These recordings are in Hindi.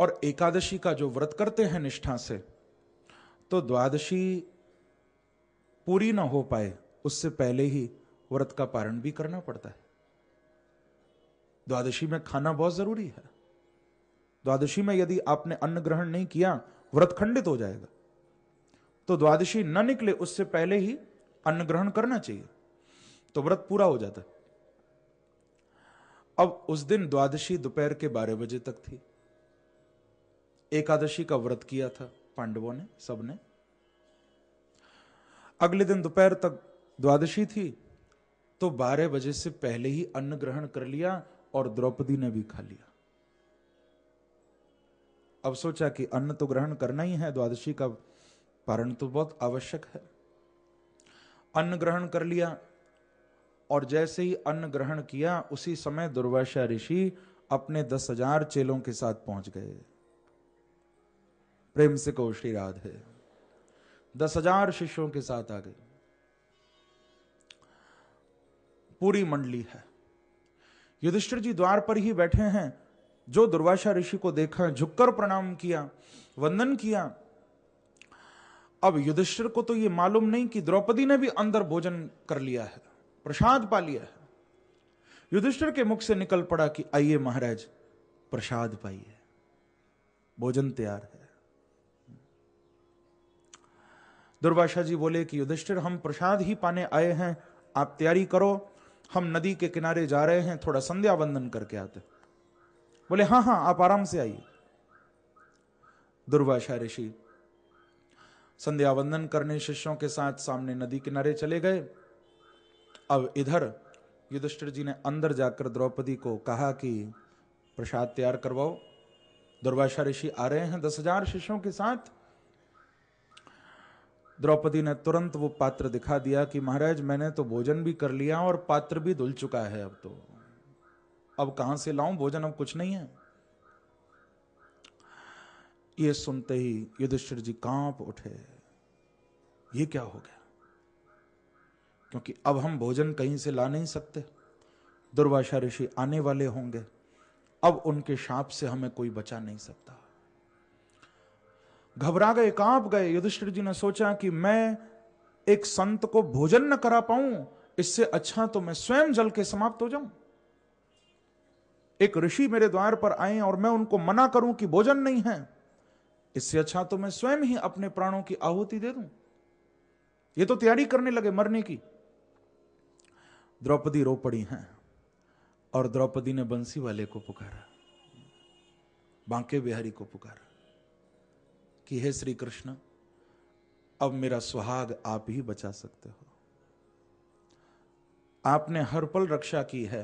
और एकादशी का जो व्रत करते हैं निष्ठा से, तो द्वादशी पूरी ना हो पाए उससे पहले ही व्रत का पारण भी करना पड़ता है। द्वादशी में खाना बहुत जरूरी है। द्वादशी में यदि आपने अन्न ग्रहण नहीं किया, व्रत खंडित हो जाएगा। तो द्वादशी न निकले उससे पहले ही अन्न ग्रहण करना चाहिए, तो व्रत पूरा हो जाता है। अब उस दिन द्वादशी दोपहर के 12 बजे तक थी। एकादशी का व्रत किया था पांडवों ने, सबने। अगले दिन दोपहर तक द्वादशी थी, तो 12 बजे से पहले ही अन्न ग्रहण कर लिया और द्रौपदी ने भी खा लिया। अब सोचा कि अन्न तो ग्रहण करना ही है, द्वादशी का पारण तो बहुत आवश्यक है। अन्न ग्रहण कर लिया, और जैसे ही अन्न ग्रहण किया उसी समय दुर्वासा ऋषि अपने 10,000 चेलों के साथ पहुंच गए। प्रेम से कहो श्री राधे। 10,000 शिष्यों के साथ आ गए, पूरी मंडली है। युधिष्ठिर जी द्वार पर ही बैठे हैं। जो दुर्वासा ऋषि को देखा, झुककर प्रणाम किया, वंदन किया। अब युधिष्ठिर को तो यह मालूम नहीं कि द्रौपदी ने भी अंदर भोजन कर लिया है, प्रसाद पा लिया है। युधिष्ठिर के मुख से निकल पड़ा कि आइए महाराज, प्रसाद पाइए, भोजन तैयार है। दुर्वासा जी बोले कि युधिष्ठिर, हम प्रसाद ही पाने आए हैं, आप तैयारी करो, हम नदी के किनारे जा रहे हैं, थोड़ा संध्या वंदन करके आते। बोले हाँ हाँ, आप आराम से आइए। दुर्वासा ऋषि संध्या वंदन करने शिष्यों के साथ सामने नदी किनारे चले गए। अब इधर युधिष्ठिर जी ने अंदर जाकर द्रौपदी को कहा कि प्रसाद तैयार करवाओ। दुर्वासा ऋषि आ रहे हैं 10,000 शिष्यों के साथ। द्रौपदी ने तुरंत वो पात्र दिखा दिया कि महाराज, मैंने तो भोजन भी कर लिया और पात्र भी धुल चुका है, अब कहां से लाऊं भोजन, अब कुछ नहीं है। ये सुनते ही युधिष्ठिर जी कांप उठे, ये क्या हो गया? क्योंकि अब हम भोजन कहीं से ला नहीं सकते, दुर्वासा ऋषि आने वाले होंगे, अब उनके शाप से हमें कोई बचा नहीं सकता। घबरा गए, कांप गए। युधिष्ठिर जी ने सोचा कि मैं एक संत को भोजन न करा पाऊं, इससे अच्छा तो मैं स्वयं जल के समाप्त हो जाऊं। एक ऋषि मेरे द्वार पर आए और मैं उनको मना करूं कि भोजन नहीं है, इससे अच्छा तो मैं स्वयं ही अपने प्राणों की आहुति दे दूं। ये तो तैयारी करने लगे मरने की। द्रौपदी रो पड़ी हैं, और द्रौपदी ने बंसी वाले को पुकारा, बांके बिहारी को पुकारा कि हे श्री कृष्ण, अब मेरा सुहाग आप ही बचा सकते हो। आपने हर पल रक्षा की है,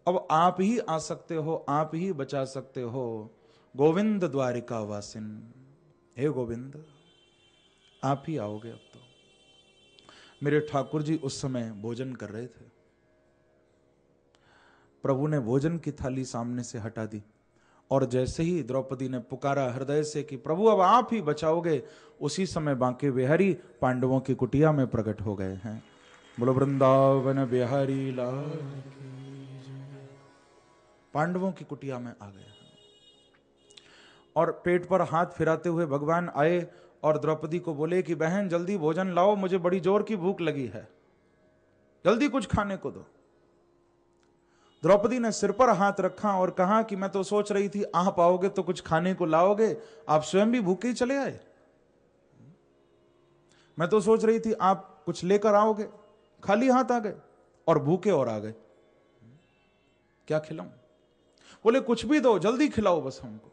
अब आप ही आ सकते हो, आप ही बचा सकते हो। गोविंद द्वारिका वासिन, हे गोविंद, आप ही आओगे अब तो। मेरे ठाकुर जी उस समय भोजन कर रहे थे। प्रभु ने भोजन की थाली सामने से हटा दी, और जैसे ही द्रौपदी ने पुकारा हृदय से कि प्रभु अब आप ही बचाओगे, उसी समय बांके बिहारी पांडवों की कुटिया में प्रकट हो गए हैं। बोलो वृंदावन बिहारी लाल की जय। पांडवों की कुटिया में आ गए, और पेट पर हाथ फिराते हुए भगवान आए और द्रौपदी को बोले कि बहन जल्दी भोजन लाओ, मुझे बड़ी जोर की भूख लगी है, जल्दी कुछ खाने को दो। द्रौपदी ने सिर पर हाथ रखा और कहा कि मैं तो सोच रही थी आप आओगे तो कुछ खाने को लाओगे, आप स्वयं भी भूखे ही चले आए। मैं तो सोच रही थी आप कुछ लेकर आओगे, खाली हाथ आ गए और भूखे और आ गए। क्या खिलाऊं? बोले कुछ भी दो, जल्दी खिलाओ बस हमको।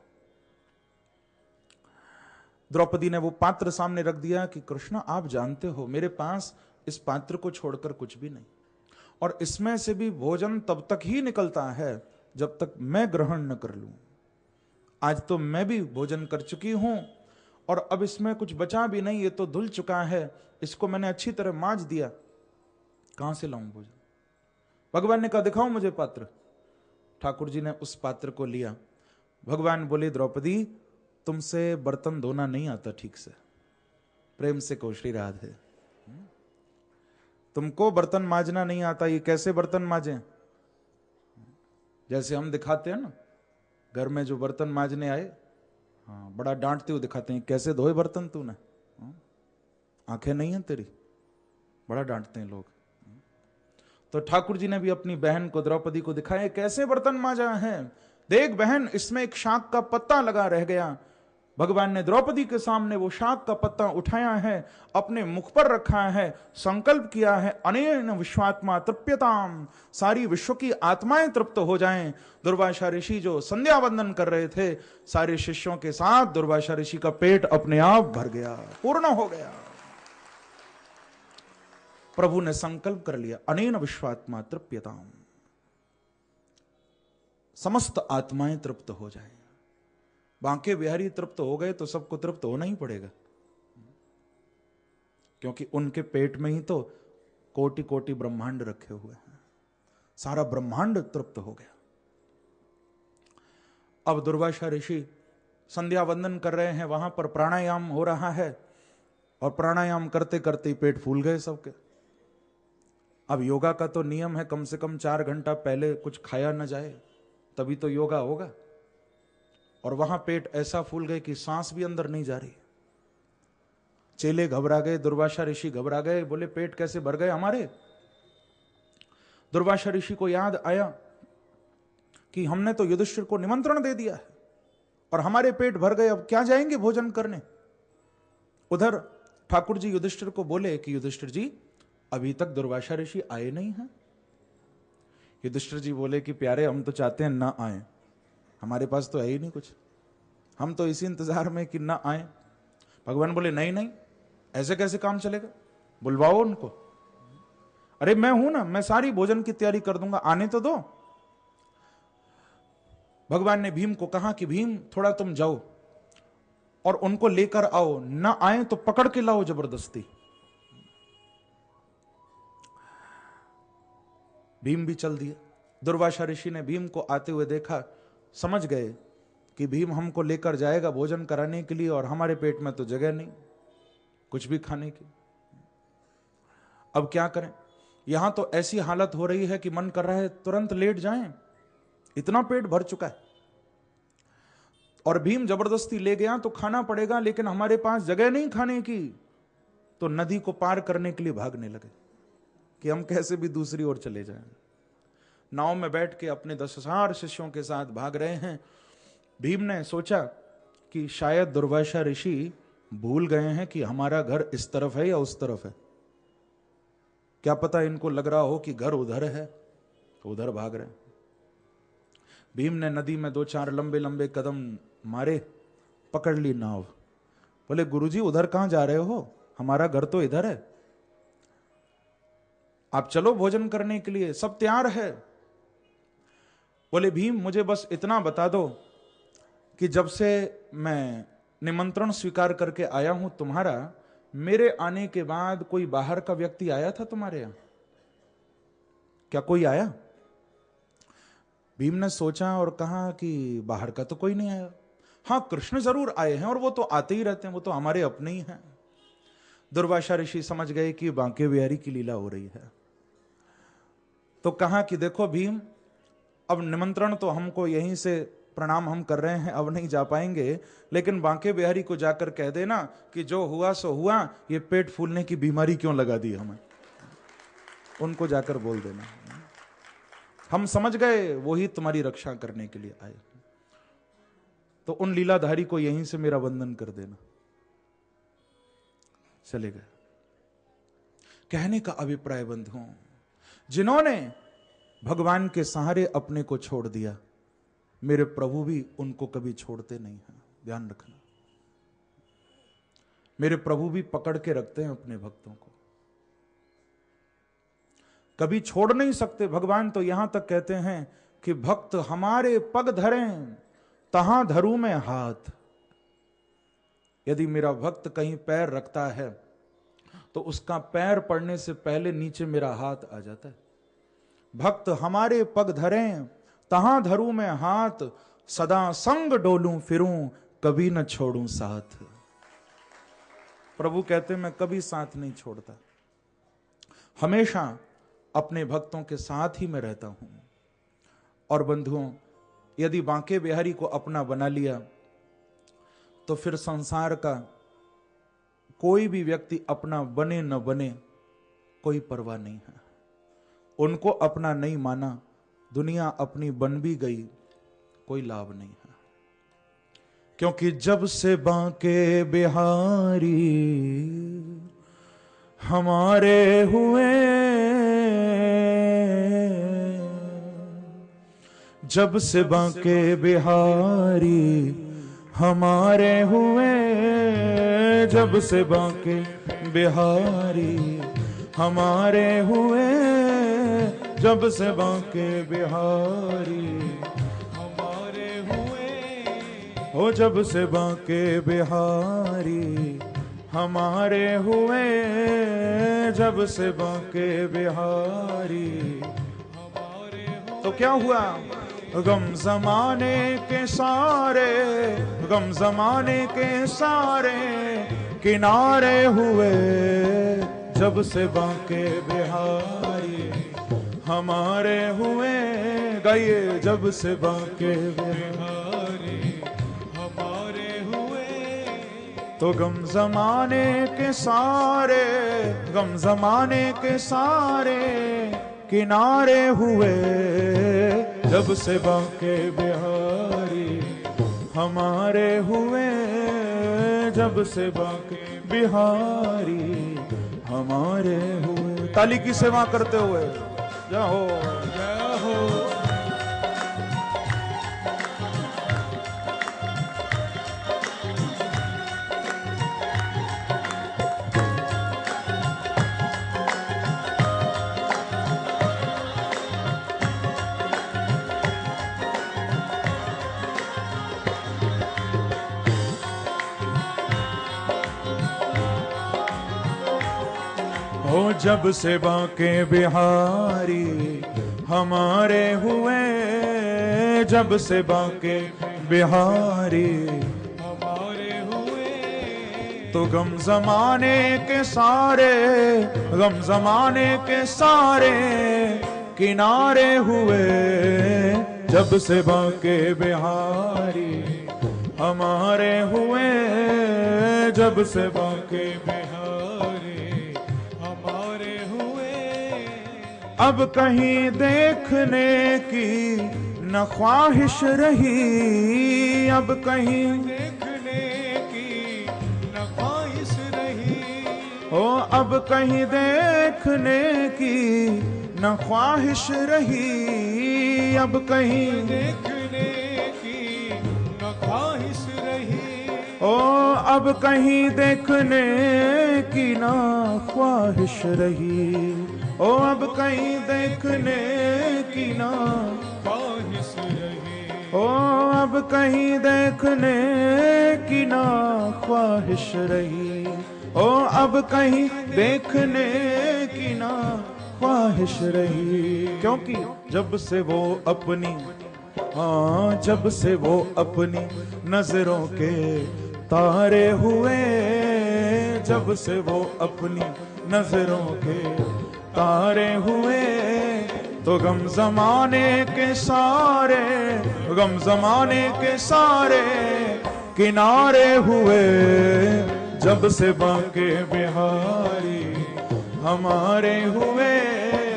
द्रौपदी ने वो पात्र सामने रख दिया कि कृष्ण आप जानते हो मेरे पास इस पात्र को छोड़कर कुछ भी नहीं, और इसमें से भी भोजन तब तक ही निकलता है जब तक मैं ग्रहण न कर लूं। आज तो मैं भी भोजन कर चुकी हूं, और अब इसमें कुछ बचा भी नहीं, ये तो धुल चुका है, इसको मैंने अच्छी तरह मांज दिया, कहां से लाऊं भोजन? भगवान ने कहा दिखाओ मुझे पात्र। ठाकुर जी ने उस पात्र को लिया। भगवान बोले द्रौपदी, तुमसे बर्तन धोना नहीं आता ठीक से। प्रेम से कहो श्री राधे। तुमको बर्तन मांजना नहीं आता, ये कैसे बर्तन मांजे? जैसे हम दिखाते हैं ना, घर में जो बर्तन मांजने आए, हाँ, बड़ा डांटते हुए दिखाते हैं, कैसे धोए बर्तन तूने, आंखें नहीं है तेरी, बड़ा डांटते हैं लोग। तो ठाकुर जी ने भी अपनी बहन को, द्रौपदी को दिखाया कैसे बर्तन मांजा है, देख बहन इसमें एक शाक का पत्ता लगा रह गया। भगवान ने द्रौपदी के सामने वो शाक का पत्ता उठाया है, अपने मुख पर रखा है, संकल्प किया है, अनेन विश्वात्मा तृप्यताम, सारी विश्व की आत्माएं तृप्त हो जाएं। दुर्वासा ऋषि जो संध्या वंदन कर रहे थे, सारे शिष्यों के साथ दुर्वासा ऋषि का पेट अपने आप भर गया, पूर्ण हो गया। प्रभु ने संकल्प कर लिया, अनेन विश्वात्मा तृप्यताम, समस्त आत्माएं तृप्त हो जाएं। बांके बिहारी तृप्त हो गए तो सबको तृप्त होना ही पड़ेगा, क्योंकि उनके पेट में ही तो कोटि कोटि ब्रह्मांड रखे हुए हैं, सारा ब्रह्मांड तृप्त हो गया। अब दुर्वासा ऋषि संध्या वंदन कर रहे हैं, वहां पर प्राणायाम हो रहा है, और प्राणायाम करते करते पेट फूल गए सबके। अब योगा का तो नियम है कम से कम 4 घंटा पहले कुछ खाया न जाए, तभी तो योगा होगा। और वहां पेट ऐसा फूल गए कि सांस भी अंदर नहीं जा रही। चेले घबरा गए, दुर्वासा ऋषि घबरा गए, बोले पेट कैसे भर गए हमारे। दुर्वासा ऋषि को याद आया कि हमने तो युधिष्ठिर को निमंत्रण दे दिया है और हमारे पेट भर गए, अब क्या जाएंगे भोजन करने। उधर ठाकुर जी युधिष्ठिर को बोले कि युधिष्ठिर जी अभी तक दुर्वासा ऋषि आए नहीं हैं। युधिष्ठिर जी बोले कि प्यारे हम तो चाहते हैं ना आए, हमारे पास तो है ही नहीं कुछ, हम तो इसी इंतजार में कि ना आए। भगवान बोले नहीं नहीं, ऐसे कैसे काम चलेगा, बुलवाओ उनको। अरे मैं हूं ना, मैं सारी भोजन की तैयारी कर दूंगा, आने तो दो। भगवान ने भीम को कहा कि भीम थोड़ा तुम जाओ और उनको लेकर आओ, ना आए तो पकड़ के लाओ जबरदस्ती। भीम भी चल दिया। दुर्वासा ऋषि ने भीम को आते हुए देखा, समझ गए कि भीम हमको लेकर जाएगा भोजन कराने के लिए, और हमारे पेट में तो जगह नहीं कुछ भी खाने की। अब क्या करें, यहां तो ऐसी हालत हो रही है कि मन कर रहा है तुरंत लेट जाएं, इतना पेट भर चुका है। और भीम जबरदस्ती ले गया तो खाना पड़ेगा, लेकिन हमारे पास जगह नहीं खाने की। तो नदी को पार करने के लिए भागने लगे कि हम कैसे भी दूसरी ओर चले जाएं। नाव में बैठ के अपने 10,000 शिष्यों के साथ भाग रहे हैं। भीम ने सोचा कि शायद दुर्वासा ऋषि भूल गए हैं कि हमारा घर इस तरफ है या उस तरफ है, क्या पता इनको लग रहा हो कि घर उधर है, तो उधर भाग रहे हैं। भीम ने नदी में 2-4 लंबे लंबे कदम मारे, पकड़ ली नाव। बोले गुरुजी उधर कहां जा रहे हो, हमारा घर तो इधर है, आप चलो भोजन करने के लिए, सब तैयार है। बोले भीम मुझे बस इतना बता दो कि जब से मैं निमंत्रण स्वीकार करके आया हूं तुम्हारा, मेरे आने के बाद कोई बाहर का व्यक्ति आया था तुम्हारे यहां, क्या कोई आया। भीम ने सोचा और कहा कि बाहर का तो कोई नहीं आया, हां कृष्ण जरूर आए हैं और वो तो आते ही रहते हैं, वो तो हमारे अपने ही हैं। दुर्वासा ऋषि समझ गए कि बांके बिहारी की लीला हो रही है, तो कहा कि देखो भीम, अब निमंत्रण तो हमको यहीं से प्रणाम हम कर रहे हैं, अब नहीं जा पाएंगे, लेकिन बांके बिहारी को जाकर कह देना कि जो हुआ सो हुआ, ये पेट फूलने की बीमारी क्यों लगा दी हमें, उनको जाकर बोल देना, हम समझ गए वो ही तुम्हारी रक्षा करने के लिए आए, तो उन लीलाधारी को यहीं से मेरा वंदन कर देना। चले गए। कहने का अभिप्राय बंधुओं, जिन्होंने भगवान के सहारे अपने को छोड़ दिया, मेरे प्रभु भी उनको कभी छोड़ते नहीं हैं, ध्यान रखना। मेरे प्रभु भी पकड़ के रखते हैं अपने भक्तों को, कभी छोड़ नहीं सकते। भगवान तो यहां तक कहते हैं कि भक्त हमारे पग धरें तहां धरूं मैं हाथ। यदि मेरा भक्त कहीं पैर रखता है तो उसका पैर पड़ने से पहले नीचे मेरा हाथ आ जाता है। भक्त हमारे पग धरें तहां धरूं मैं हाथ, सदा संग डोलूं फिरूं कभी न छोड़ूं साथ। प्रभु कहते मैं कभी साथ नहीं छोड़ता, हमेशा अपने भक्तों के साथ ही मैं रहता हूं। और बंधुओं, यदि बांके बिहारी को अपना बना लिया तो फिर संसार का कोई भी व्यक्ति अपना बने न बने कोई परवाह नहीं है। उनको अपना नहीं माना, दुनिया अपनी बन भी गई, कोई लाभ नहीं है। क्योंकि जब से बांके बिहारी हमारे हुए, जब से बांके बिहारी हमारे हुए, जब से बांके बिहारी हमारे हुए, जब से बांके बिहारी हमारे हुए, हो जब से बांके बिहारी हमारे हुए, जब से बांके बिहारी हमारे हुए। तो क्या हुआ? गम जमाने के सारे, गम जमाने के सारे किनारे हुए, जब से बांके बिहारी हमारे हुए। गाइए, जब से बांके बिहारी हमारे हुए, तो गम जमाने के सारे, गम जमाने के सारे किनारे हुए, जब से बांके बिहारी हमारे हुए, जब से बांके बिहारी हमारे हुए। ताली की सेवा करते हुए जय हो, जय हो। हो जब से बांके बिहारी हमारे हुए, जब से बांके बिहारी हमारे हुए, तो गम जमाने के सारे, गम जमाने के सारे किनारे हुए, जब से बांके बिहारी हमारे हुए, जब से बांके बिहारी हमारे हुए। अब कहीं देखने की न ख्वाहिश रही, अब कहीं देखने की न ख्वाहिश रही, ओ अब कहीं देखने की न ख्वाहिश रही, अब कहीं देखने की न ख्वाहिश रही, ओ अब कहीं देखने की ना ख्वाहिश रही, ओ अब कहीं देखने की ना ख्वाहिश रही, ओ अब कहीं देखने की ना ख्वाहिश रही, ओ अब कहीं देखने की ना ख्वाहिश रही। क्योंकि जब से वो अपनी, हाँ जब से वो अपनी नजरों के तारे हुए, जब से वो अपनी नजरों के तारे हुए, तो गम जमाने के सारे, गम जमाने के सारे किनारे हुए, जब से बांके बिहारी हमारे हुए।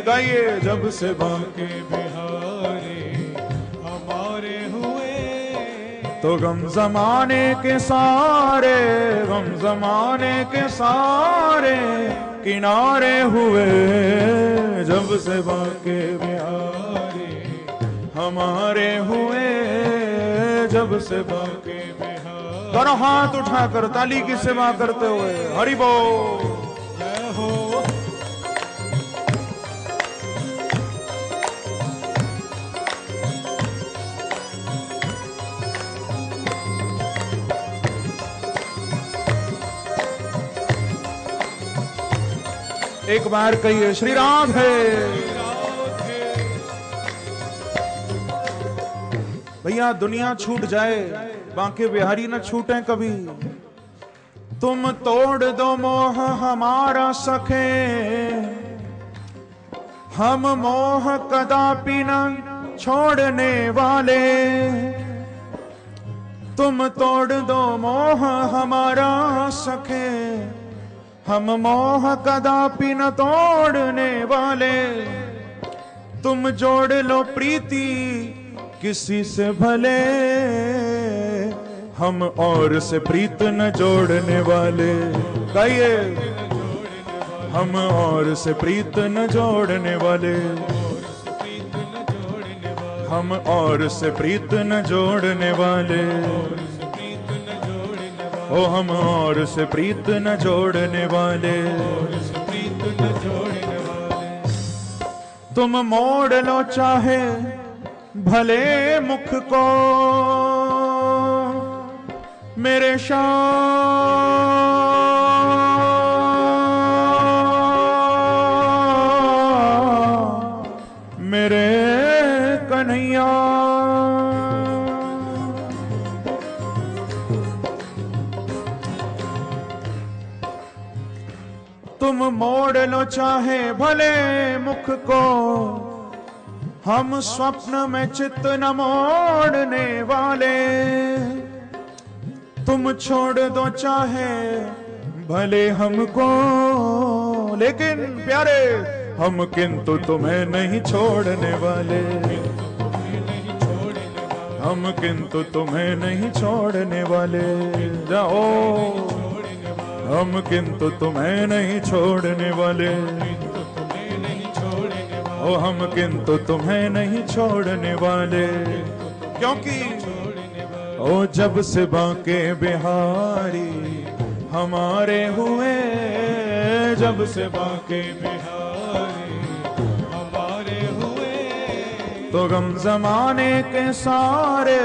गाइए, जब से बांके बिहारी हमारे हुए, तो गम जमाने के सारे, गम जमाने के सारे किनारे हुए, जब से बांके बिहारी हमारे हुए, जब से बांके बिहारी। दोनों हाथ उठाकर ताली की सेवा करते हुए हरि बोल, जय हो। एक बार कहिए श्री राधे। भैया दुनिया छूट जाए, बांके बिहारी न छूटे कभी। तुम तोड़ दो मोह हमारा सखे, हम मोह कदापि न छोड़ने वाले। तुम तोड़ दो मोह हमारा सखे, हम मोह कदापि न तोड़ने वाले। तुम जोड़ लो प्रीति किसी से भले, हम और से प्रीत न जोड़ने वाले। गाइए, हम और से प्रीत न जोड़ने वाले, हम और से प्रीत न जोड़ने वाले। ओ हम और से प्रीत न जोड़ने वाले। तुम मोड़ लो चाहे भले मुख को, मेरे मेरे कन्हैया। तुम मोड़ लो चाहे भले मुख को, हम स्वप्न में चित्त न मोड़ने वाले। तुम छोड़ दो चाहे भले हमको, लेकिन प्यारे हम किंतु तुम्हें नहीं छोड़ने वाले। हम किंतु तुम्हें नहीं छोड़ने वाले। जाओ, हम किंतु तुम्हें नहीं छोड़ने वाले। ओ हम किंतु तुम्हें नहीं छोड़ने वाले। क्योंकि ओ जब से बांके बिहारी हमारे हुए, जब से बांके बिहारी हमारे हुए, तो गम जमाने के सारे,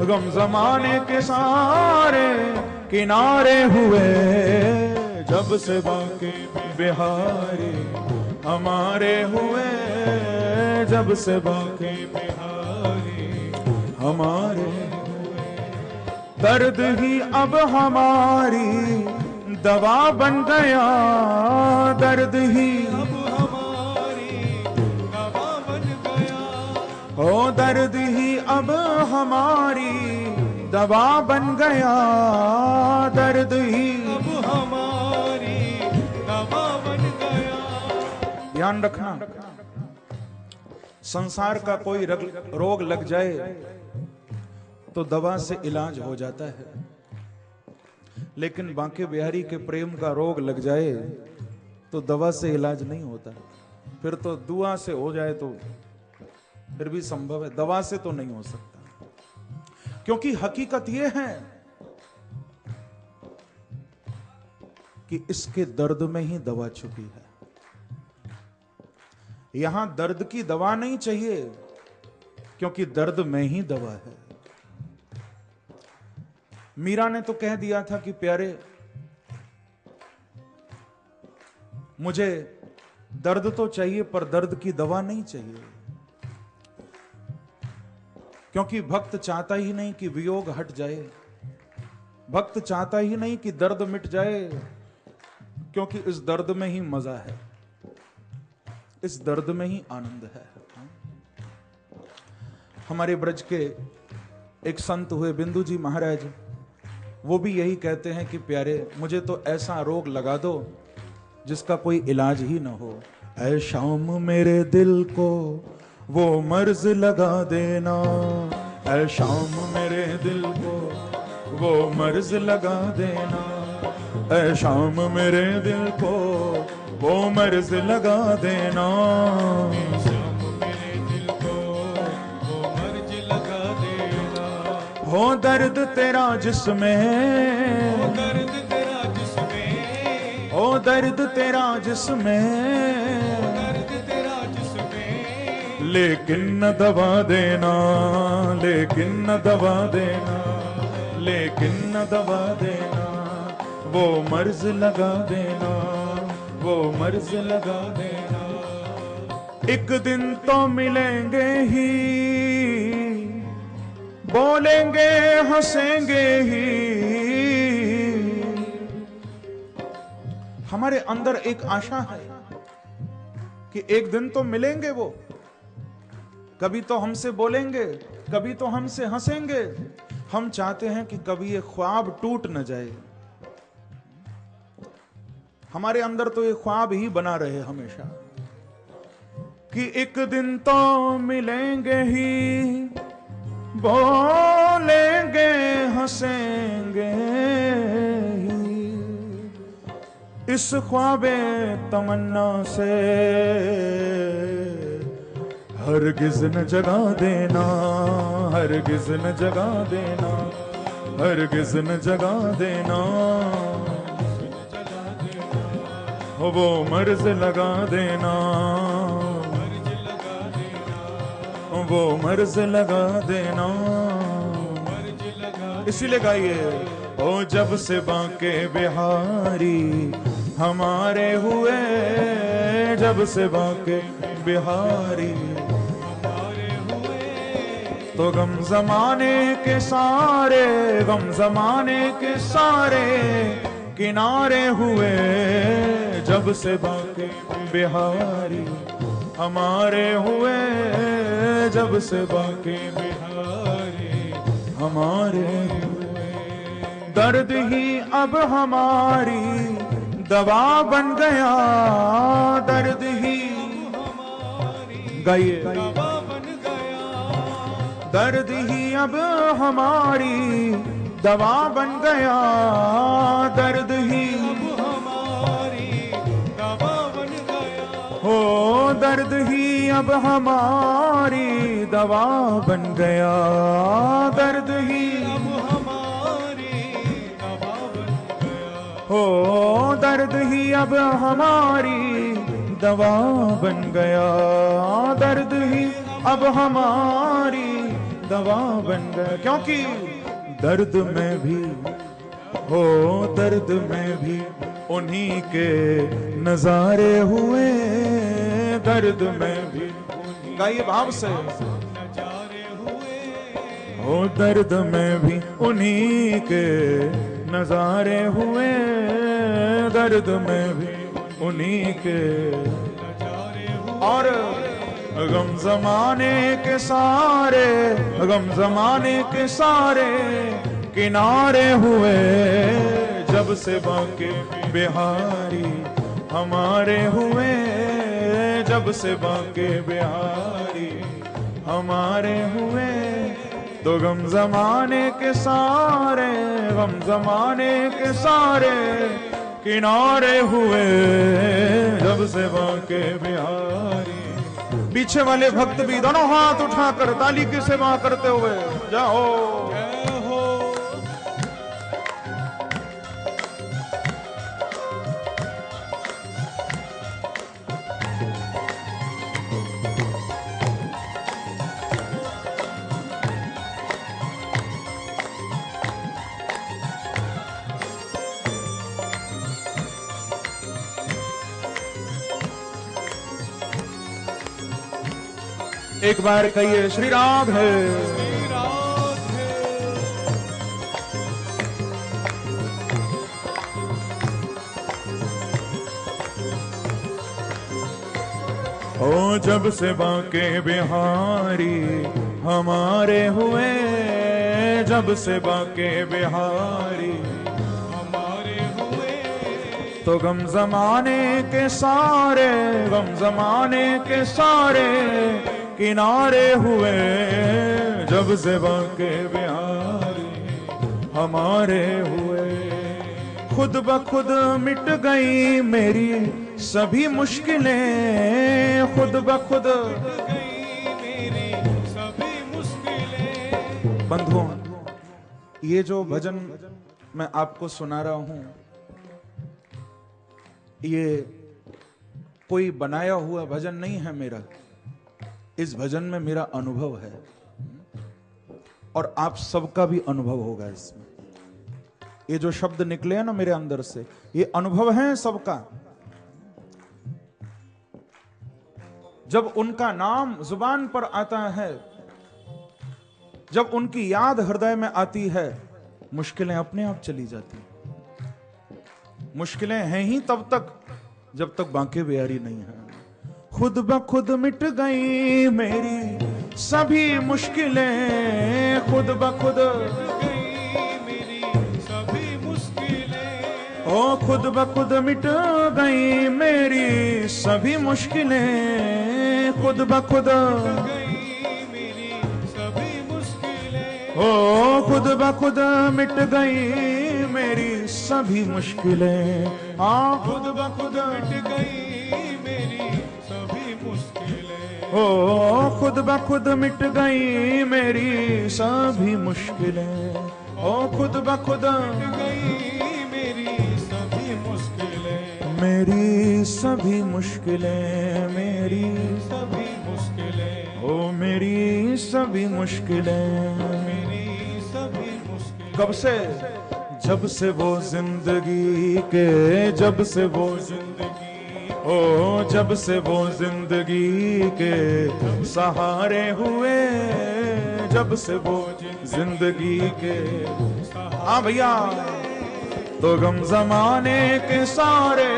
गम जमाने के सारे किनारे हुए। जब से बांके बिहारी हमारे हुए, जब से बांके बिहारी हमारे हुए, दर्द ही अब हमारी दवा बन गया। दर्द ही अब हमारी दवा बन गया। ओ दर्द ही अब हमारी दवा बन गया। दर्द ही अब हमारी दवा बन गया। ध्यान रखना, संसार का कोई रोग लग जाए तो दवा से इलाज हो जाता है, लेकिन बांके बिहारी के प्रेम का रोग लग जाए तो दवा से इलाज नहीं होता। फिर तो दुआ से हो जाए तो फिर भी संभव है, दवा से तो नहीं हो सकता। क्योंकि हकीकत यह है कि इसके दर्द में ही दवा छुपी है। यहां दर्द की दवा नहीं चाहिए, क्योंकि दर्द में ही दवा है। मीरा ने तो कह दिया था कि प्यारे, मुझे दर्द तो चाहिए पर दर्द की दवा नहीं चाहिए। क्योंकि भक्त चाहता ही नहीं कि वियोग हट जाए, भक्त चाहता ही नहीं कि दर्द मिट जाए, क्योंकि इस दर्द में ही मजा है, इस दर्द में ही आनंद है। हमारे ब्रज के एक संत हुए बिंदु जी महाराज, वो भी यही कहते हैं कि प्यारे, मुझे तो ऐसा रोग लगा दो जिसका कोई इलाज ही ना हो। ऐ शाम मेरे दिल को वो मर्ज लगा देना, ऐ शाम मेरे दिल को वो मर्ज लगा देना, ऐ शाम मेरे दिल को वो मर्ज लगा देना, शाम मेरे दिल को वो मर्ज लगा देना। हो दर्द तेरा जिसमें, हो दर्द तेरा जिसमें, हो दर्द तेरा जिसमें, लेकिन न दवा देना, लेकिन न दवा देना, लेकिन न दवा देना, वो मर्ज लगा देना, वो मर्ज लगा देना। एक दिन तो मिलेंगे ही, बोलेंगे हंसेंगे ही। हमारे अंदर एक आशा है कि एक दिन तो मिलेंगे वो, कभी तो हमसे बोलेंगे, कभी तो हमसे हंसेंगे। हम चाहते हैं कि कभी ये ख्वाब टूट न जाए, हमारे अंदर तो ये ख्वाब ही बना रहे हमेशा कि एक दिन तो मिलेंगे ही, बोलेंगे हंसेंगे ही। इस ख्वाबे तमन्ना से हरगिज न जगा देना, हरगिज न जगा देना, हरगिज न जगा देना। वो मर्ज लगा देना, वो मर्ज लगा देना। इसीलिए गाइए, ओ जब से बांके बिहारी हमारे हुए, जब से बांके बिहारी तो गम जमाने के सारे, गम जमाने के सारे किनारे हुए। जब से बांके बिहारी हमारे हुए, जब से बांके बिहारी हमारे हुए। दर्द ही अब हमारी दवा बन गया, दर्द ही गाइए, दर्द ही अब हमारी दवा बन गया, दर्द ही हो, दर्द ही अब हमारी दवा बन गया, दर्द ही अब हमारी दवा बन गया। हो, दर्द ही अब हमारी दवा बन गया, दर्द ही अब हमारी दवा बन गया। क्योंकि दर्द में भी हो, दर्द में भी उन्हीं के नजारे हुए, दर्द में भी गाइए भाव से, हो दर्द में भी उन्हीं के नजारे हुए, दर्द में भी उन्हीं के। और गम जमाने के सारे, गम जमाने के सारे किनारे हुए। जब से बांके बिहारी हमारे हुए, जब से बांके बिहारी हमारे हुए। तो गम जमाने के सारे, गम जमाने के सारे किनारे हुए। जब से बांके बिहारी। पीछे वाले भक्त भी दोनों हाथ उठाकर ताली की सेवा करते हुए जाओ। एक बार कहिए श्री राधे। ओ जब से बांके बिहारी हमारे हुए, जब से बांके बिहारी हमारे हुए। तो गम जमाने के सारे, गम जमाने के सारे किनारे हुए। जब से बांके बिहारी हमारे हुए। खुद ब खुद मिट गई मेरी सभी मुश्किलें, खुद ब खुद गई मेरी सभी मुश्किलें। बंधुओं, ये जो भजन मैं आपको सुना रहा हूं, ये कोई बनाया हुआ भजन नहीं है मेरा। इस भजन में मेरा अनुभव है और आप सबका भी अनुभव होगा इसमें। ये जो शब्द निकले हैं ना मेरे अंदर से, ये अनुभव है सबका। जब उनका नाम जुबान पर आता है, जब उनकी याद हृदय में आती है, मुश्किलें अपने आप चली जाती हैं। मुश्किलें हैं ही तब तक जब तक बांके बिहारी नहीं है। खुद ब खुद मिट गई मेरी सभी मुश्किलें, खुद ब खुद ओ खुद ब खुद मिट गई मेरी सभी मुश्किलें, खुद ब खुद मेरी सभी मुश्किलें, ओ खुद ब खुद मिट गई मेरी सभी मुश्किलें, हाँ खुद ब खुद मिट गई मेरी सभी मुश्किलें, ओ खुद ब खुद मिट गई मेरी सभी मुश्किलें, ओ खुद ब खुद मिट गई मेरी सभी मुश्किलें, मेरी सभी मुश्किलें, मेरी सभी मुश्किलें, ओ मेरी सभी मुश्किलें, मेरी सभी मुश्किलें। कब से? जब से वो जिंदगी के, जब से वो जिंदगी, ओ जब से वो जिंदगी के सहारे हुए, जब से वो जिंदगी के, हाँ भैया, तो गम जमाने के सारे,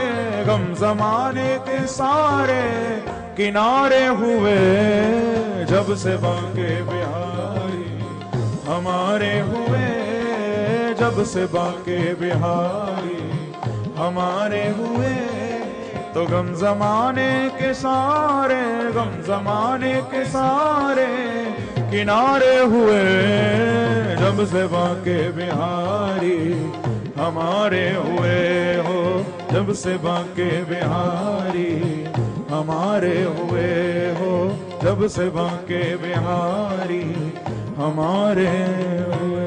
गम जमाने के सारे किनारे हुए, जब से बांके बिहारी हमारे हुए, जब से बांके बिहारी हमारे हुए, तो गम जमाने के सारे, गम जमाने के सारे किनारे हुए, जब से बांके बिहारी हमारे हुए हो, जब से बांके बिहारी हमारे हुए हो, जब से बांके बिहारी हमारे हुए।